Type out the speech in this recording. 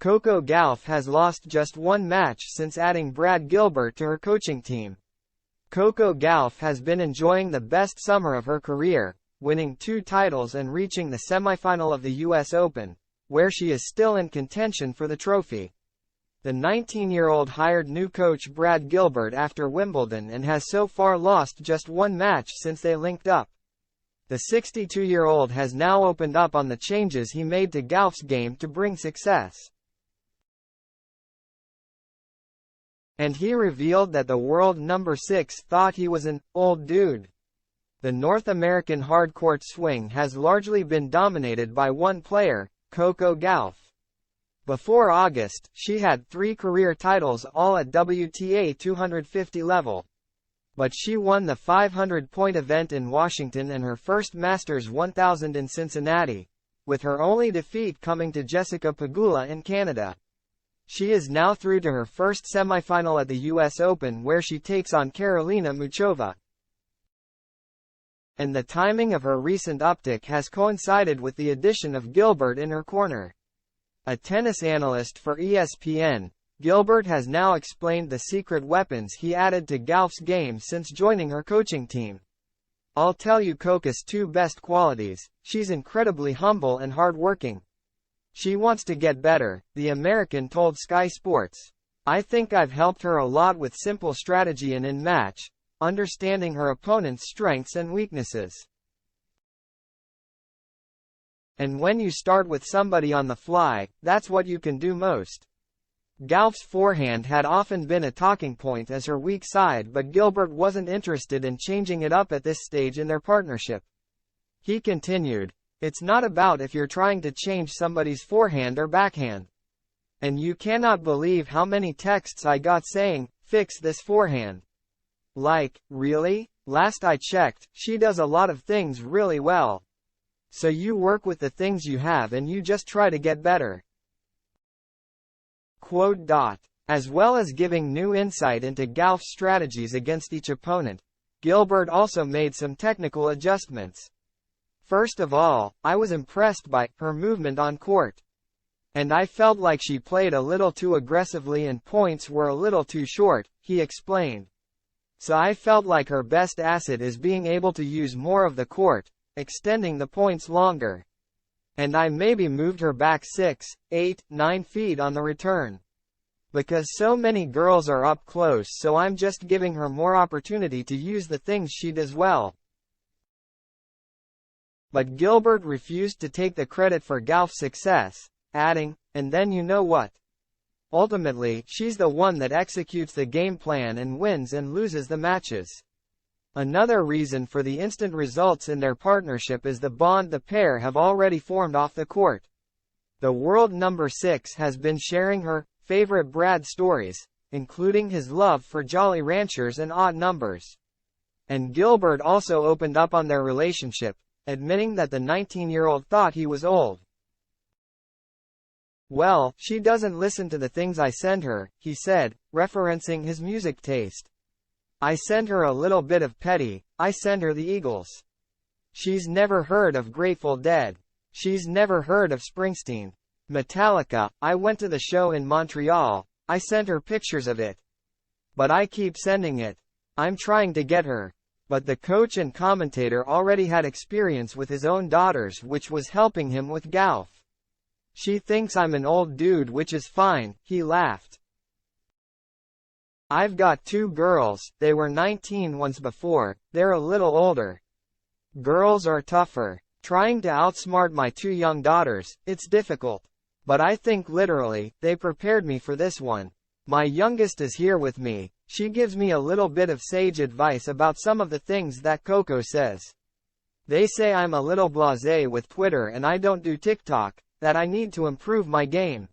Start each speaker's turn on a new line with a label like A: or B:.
A: Coco Gauff has lost just one match since adding Brad Gilbert to her coaching team. Coco Gauff has been enjoying the best summer of her career, winning 2 titles and reaching the semifinal of the US Open, where she is still in contention for the trophy. The 19-year-old hired new coach Brad Gilbert after Wimbledon and has so far lost just one match since they linked up. The 62-year-old has now opened up on the changes he made to Gauff's game to bring success. And he revealed that the world number 6 thought he was an old dude. The North American hardcourt swing has largely been dominated by one player, Coco Gauff. Before August, she had 3 career titles, all at WTA 250 level. But she won the 500-point event in Washington and her first Masters 1000 in Cincinnati, with her only defeat coming to Jessica Pegula in Canada. She is now through to her first semifinal at the US Open, where she takes on Karolina Muchova. And the timing of her recent uptick has coincided with the addition of Gilbert in her corner. A tennis analyst for ESPN, Gilbert has now explained the secret weapons he added to Gauff's game since joining her coaching team. "I'll tell you Coco's 2 best qualities: she's incredibly humble and hardworking. She wants to get better," the American told Sky Sports. "I think I've helped her a lot with simple strategy and in-match, understanding her opponent's strengths and weaknesses. And when you start with somebody on the fly, that's what you can do most." Gauff's forehand had often been a talking point as her weak side, but Gilbert wasn't interested in changing it up at this stage in their partnership. He continued, "It's not about if you're trying to change somebody's forehand or backhand. And you cannot believe how many texts I got saying, 'Fix this forehand.' Like, really? Last I checked, she does a lot of things really well. So you work with the things you have and you just try to get better." Quote. As well as giving new insight into Gauff's strategies against each opponent, Gilbert also made some technical adjustments. "First of all, I was impressed by her movement on court. And I felt like she played a little too aggressively and points were a little too short," he explained. "So I felt like her best asset is being able to use more of the court, extending the points longer. And I maybe moved her back 6, 8, 9 feet on the return. Because so many girls are up close, so I'm just giving her more opportunity to use the things she does well." But Gilbert refused to take the credit for Gauff's success, adding, "And then you know what? Ultimately, she's the one that executes the game plan and wins and loses the matches." Another reason for the instant results in their partnership is the bond the pair have already formed off the court. The world number 6 has been sharing her favorite Brad stories, including his love for Jolly Ranchers and odd numbers. And Gilbert also opened up on their relationship, admitting that the 19-year-old thought he was old. "Well, she doesn't listen to the things I send her," he said, referencing his music taste. "I send her a little bit of Petty, I send her the Eagles. She's never heard of Grateful Dead. She's never heard of Springsteen. Metallica, I went to the show in Montreal, I sent her pictures of it. But I keep sending it. I'm trying to get her." But the coach and commentator already had experience with his own daughters, which was helping him with Gauff. "She thinks I'm an old dude, which is fine," he laughed. "I've got 2 girls, they were 19 once before, they're a little older. Girls are tougher. Trying to outsmart my 2 young daughters, it's difficult. But I think literally, they prepared me for this one. My youngest is here with me. She gives me a little bit of sage advice about some of the things that Coco says. They say I'm a little blasé with Twitter and I don't do TikTok, that I need to improve my game.